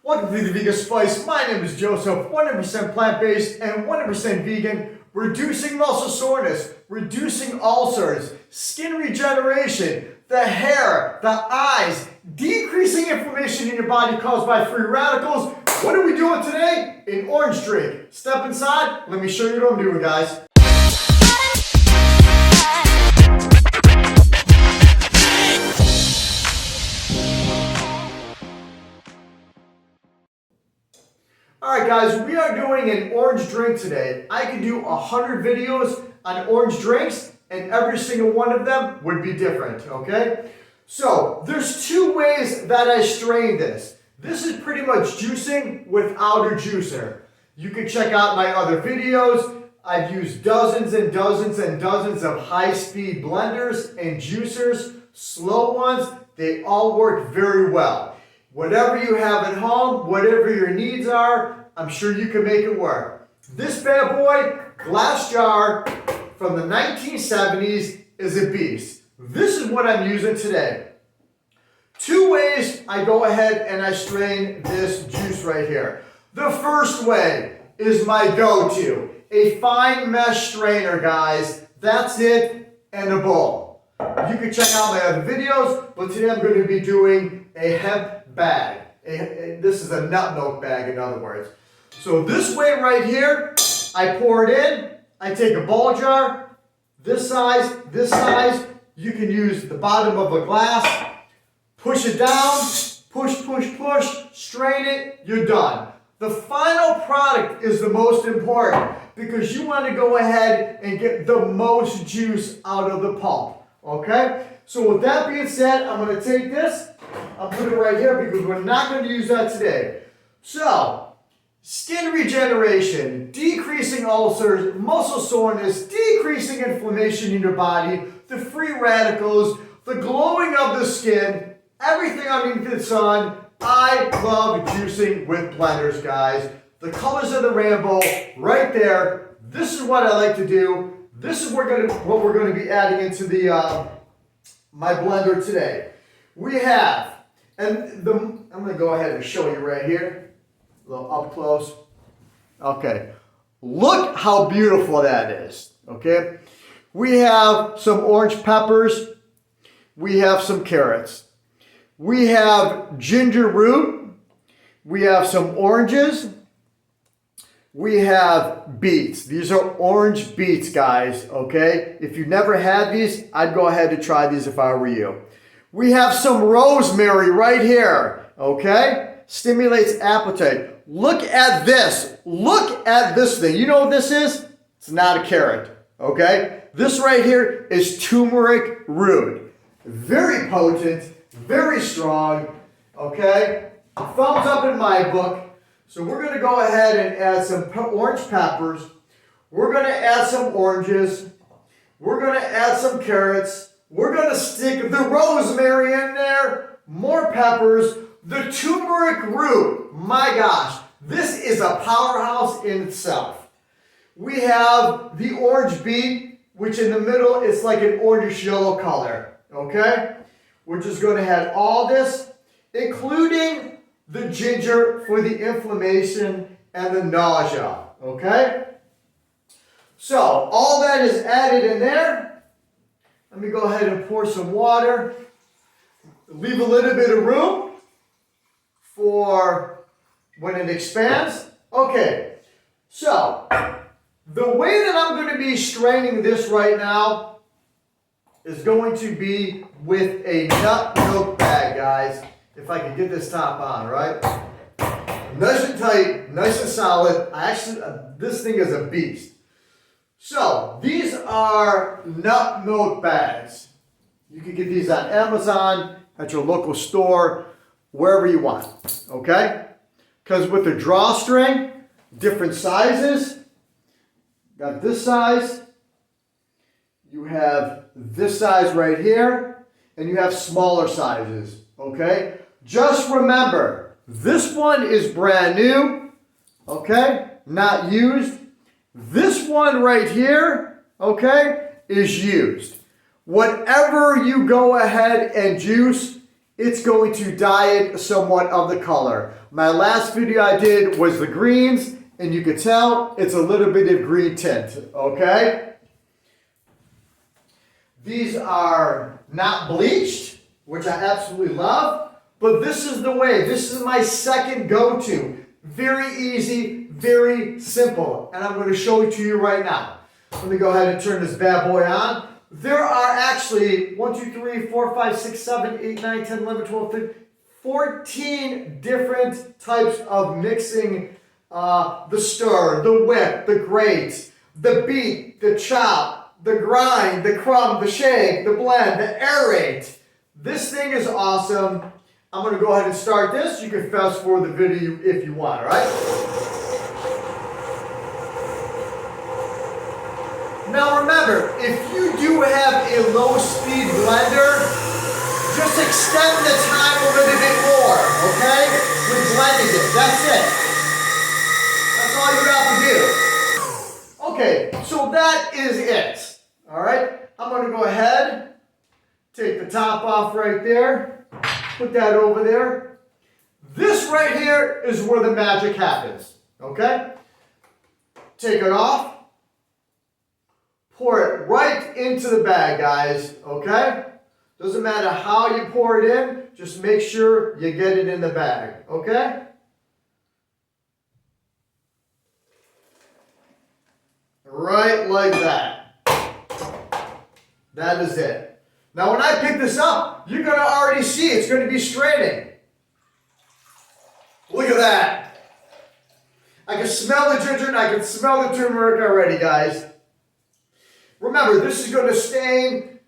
Welcome to the Vegan Spice. My name is Joseph, 100% plant-based and 100% vegan, reducing muscle soreness, reducing ulcers, skin regeneration, the hair, the eyes, decreasing inflammation in your body caused by free radicals. What are we doing today? An orange drink. Step inside, let me show you what I'm doing, guys. Alright guys, we are doing an orange drink today. I could do 100 videos on orange drinks and every single one of them would be different, okay? So, there's two ways that I strain this. This is pretty much juicing without a juicer. You can check out my other videos. I've used dozens and dozens and dozens of high-speed blenders and juicers, slow ones. They all work very well. Whatever you have at home, whatever your needs are, I'm sure you can make it work. This bad boy, glass jar from the 1970s, is a beast. This is what I'm using today. Two ways I go ahead and I strain this juice right here. The first way is my go-to. A fine mesh strainer, guys. That's it, and a bowl. You can check out my other videos, but today I'm going to be doing a hemp bag. This is a nut milk bag, in other words. So this way right here, I pour it in. I take a ball jar, this size. You can use the bottom of a glass. Push it down, push, strain it, you're done. The final product is the most important because you want to go ahead and get the most juice out of the pulp, okay? So with that being said, I'm going to take this, I'll put it right here because we're not going to use that today. So, skin regeneration, decreasing ulcers, muscle soreness, decreasing inflammation in your body, the free radicals, the glowing of the skin, everything underneath the sun. I love juicing with blenders, guys. The colors of the rainbow right there. This is what I like to do. This is what we're going to be adding into the my blender today. We have, I'm going to go ahead and show you right here, a little up close. Okay, look how beautiful that is. Okay, we have some orange peppers. We have some carrots. We have ginger root, we have some oranges, we have beets. These are orange beets, guys, okay? If you've never had these, I'd go ahead and try these if I were you. We have some rosemary right here, okay? Stimulates appetite. Look at this. Look at this thing. You know what this is? It's not a carrot, okay? This right here is turmeric root. Very potent. Very strong, okay? Thumbs up in my book. So we're going to go ahead and add some orange peppers. We're going to add some oranges. We're going to add some carrots. We're going to stick the rosemary in there. More peppers. The turmeric root. My gosh, this is a powerhouse in itself. We have the orange beet, which in the middle is like an orangish yellow color, okay? We're just going to add all this, including the ginger for the inflammation and the nausea, okay? So, all that is added in there. Let me go ahead and pour some water. Leave a little bit of room for when it expands. Okay, so, the way that I'm going to be straining this right now is going to be with a nut milk bag, guys. If I can get this top on, right? Nice and tight, nice and solid. This thing is a beast. So, these are nut milk bags. You can get these on Amazon, at your local store, wherever you want, okay? Because with the drawstring, different sizes. Got this size. You have this size right here, and you have smaller sizes, okay? Just remember, this one is brand new, okay? Not used. This one right here, okay, is used. Whatever you go ahead and juice it's going to dye it somewhat of the color. My last video I did was the greens, and you can tell it's a little bit of green tint, okay? These are not bleached, which I absolutely love, but this is the way. This is my second go-to. Very easy, very simple, and I'm going to show it to you right now. Let me go ahead and turn this bad boy on. There are actually 14 different types of mixing. The stir, the whip, the grate, the beat, the chop, the grind, the crumb, the shake, the blend, the aerate. This thing is awesome. I'm going to go ahead and start this. You can fast forward the video if you want, all right? Now remember, if you do have a low-speed blender, just extend the time a little bit more, okay? With blending it, that's it. That's all you got to do. Okay, so that is it. All right, I'm going to go ahead, take the top off right there, put that over there. This right here is where the magic happens, okay? Take it off. Pour it right into the bag, guys, okay? Doesn't matter how you pour it in, just make sure you get it in the bag, okay? Right like that. That is it. Now when I pick this up, you're going to already see it's going to be straining. Look at that. I can smell the ginger and I can smell the turmeric already, guys. Remember, this is going to stain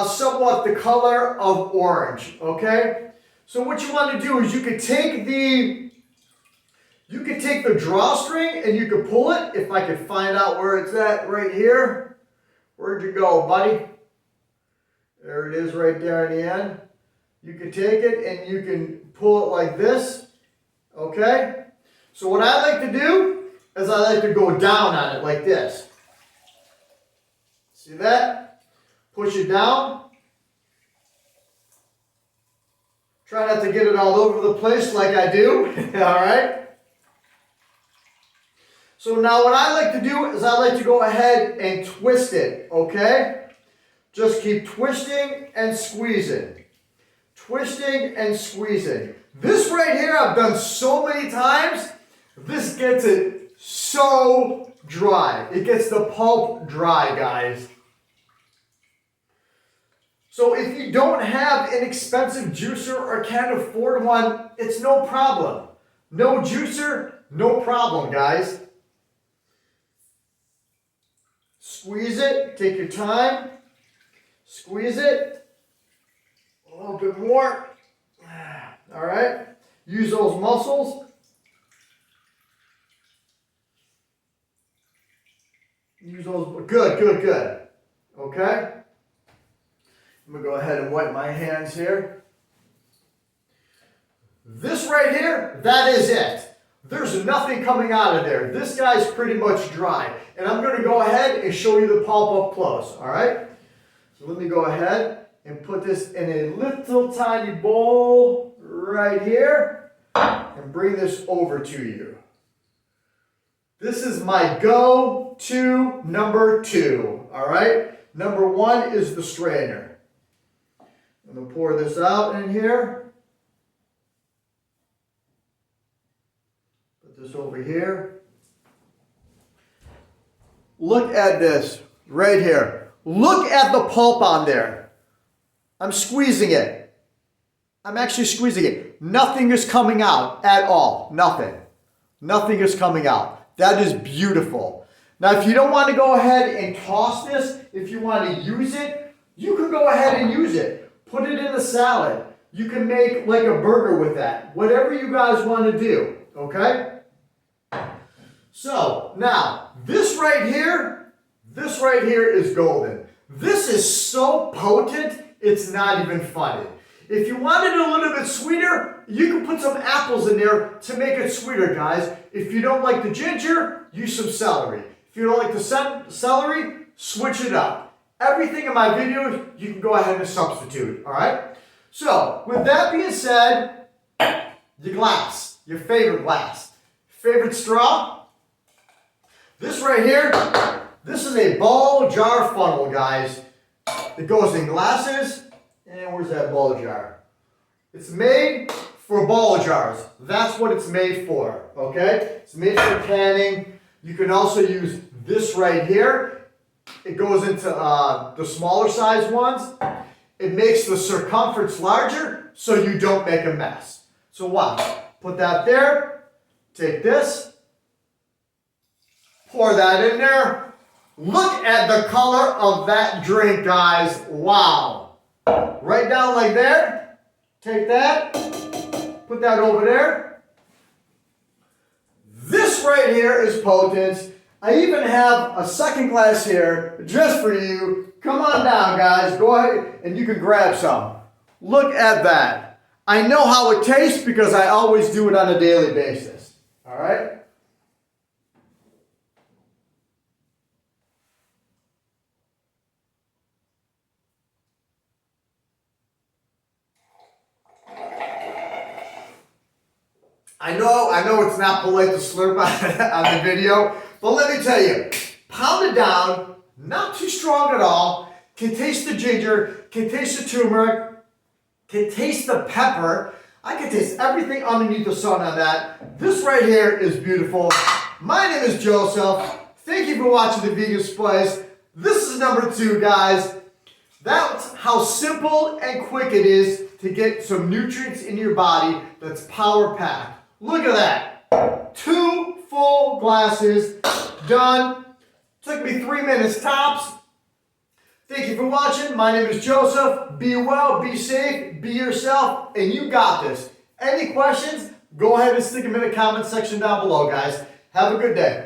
somewhat the color of orange, okay? So what you want to do is you can take the drawstring and you can pull it. If I can find out where it's at, right here. Where'd you go, buddy? There it is right there in the end. You can take it and you can pull it like this, okay? So what I like to do is I like to go down on it like this. See that? Push it down. Try not to get it all over the place like I do, all right? So now what I like to do is I like to go ahead and twist it, okay? Just keep twisting and squeezing. Twisting and squeezing. This right here I've done so many times, this gets it so dry. It gets the pulp dry, guys. So if you don't have an expensive juicer or can't afford one, it's no problem. No juicer, no problem, guys. Squeeze it, take your time. Squeeze it. A little bit more. All right. Use those muscles. Use those. Good, good, good. Okay. I'm going to go ahead and wipe my hands here. This right here, that is it. There's nothing coming out of there. This guy's pretty much dry. And I'm going to go ahead and show you the pulp up close. All right? So let me go ahead and put this in a little tiny bowl right here and bring this over to you. This is my go-to number 2. All right? Number 1 is the strainer. I'm going to pour this out in here. Put this over here. Look at this right here. Look at the pulp on there. I'm squeezing it. I'm actually squeezing it. Nothing is coming out at all. Nothing. Nothing is coming out. That is beautiful. Now, if you don't want to go ahead and toss this, if you want to use it, you can go ahead and use it. Put it in a salad. You can make like a burger with that. Whatever you guys want to do, okay? So, now, this right here is golden. This is so potent, it's not even funny. If you want it a little bit sweeter, you can put some apples in there to make it sweeter, guys. If you don't like the ginger, use some celery. If you don't like the celery, switch it up. Everything in my videos, you can go ahead and substitute, all right? So, with that being said, your glass, your favorite glass. Favorite straw? This right here, this is a ball jar funnel, guys. It goes in glasses, and where's that ball jar? It's made for ball jars. That's what it's made for, okay? It's made for canning. You can also use this right here. It goes into the smaller size ones. It makes the circumference larger so you don't make a mess. So watch. Put that there. Take this. Pour that in there. Look at the color of that drink, guys. Wow. Right down like there. Take that. Put that over there. This right here is potent. I even have a second glass here just for you. Come on down, guys. Go ahead and you can grab some. Look at that. I know how it tastes because I always do it on a daily basis. All right? I know it's not polite to slurp on the video, but let me tell you, pound it down, not too strong at all, can taste the ginger, can taste the turmeric, can taste the pepper. I can taste everything underneath the sun on that. This right here is beautiful. My name is Joseph. Thank you for watching The Vegan Spice. This is number 2, guys. That's how simple and quick it is to get some nutrients in your body that's power packed. Look at that. 2 full glasses done. Took me 3 minutes tops. Thank you for watching. My name is Joseph. Be well, be safe, be yourself, and you got this. Any questions? Go ahead and stick them in the comment section down below, guys. Have a good day.